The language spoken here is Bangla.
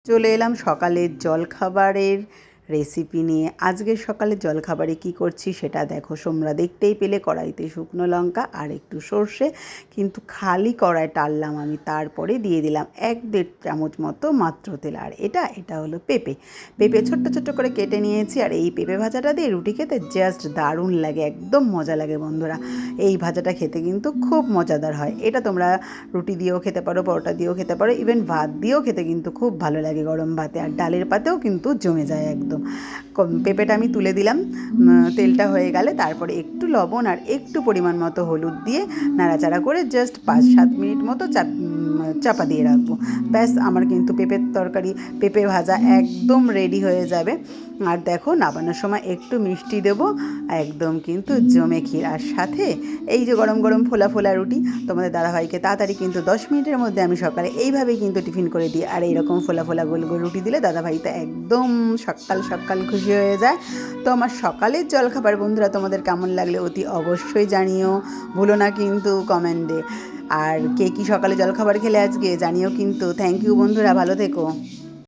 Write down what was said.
চলে এলাম সকালের জলখাবারের রেসিপি নিয়ে। আজকে সকালের জলখাবারে কি করছি সেটা দেখো, তোমরা দেখতেই পেলে। কড়াইতে শুকনো লঙ্কা আর একটু সর্ষে, কিন্তু খালি কড়াই টানলাম আমি, তারপরে দিয়ে দিলাম 1-1.5 চামচ মতো মাত্র তেল। আর এটা হলো পেঁপে। পেঁপে ছোট্ট ছোট্ট করে কেটে নিয়েছি। আর এই পেঁপে ভাজাটা দিয়ে রুটি খেতে জাস্ট দারুণ লাগে, একদম মজা লাগে বন্ধুরা। এই ভাজাটা খেতে কিন্তু খুব মজাদার হয়। এটা তোমরা রুটি দিয়েও খেতে পারো, পরোটা দিয়েও খেতে পারো, ইভেন ভাত দিয়েও খেতে কিন্তু খুব ভালো লাগে গরম ভাতে। আর ডালের পাতেও কিন্তু জমে যায় একদম। পেঁপেটা আমি তুলে দিলাম। তেলটা হয়ে গেলে তারপরে একটু লবণ আর একটু পরিমাণ মতো হলুদ দিয়ে নাড়াচাড়া করে জাস্ট 5-7 মিনিট মতো চাপা দিয়ে রাখবো। ব্যাস, আমার কিন্তু পেঁপের তরকারি, পেঁপে ভাজা একদম রেডি হয়ে যাবে। আর দেখো, নামানোর সময় একটু মিষ্টি দেবো, একদম কিন্তু জমে ক্ষীর। আর সাথে এই যে গরম গরম ফোলা ফোলা রুটি, তোমাদের দাদাভাইকে তাড়াতাড়ি কিন্তু 10 মিনিটের মধ্যে আমি সকালে এইভাবেই কিন্তু টিফিন করে দিই। আর এইরকম ফোলা ফোলা গোল গোল রুটি দিলে দাদাভাই তো একদম সকাল সকাল খুশি হয়ে যায়। তো আমার সকালের জলখাবার বন্ধুরা তোমাদের কেমন লাগলে অতি অবশ্যই জানিও, ভুলো না কিন্তু কমেন্টে। আর কে কী সকালে জলখাবার খেলে আজকে জানিও কিন্তু। থ্যাংক ইউ বন্ধুরা, ভালো থেকো।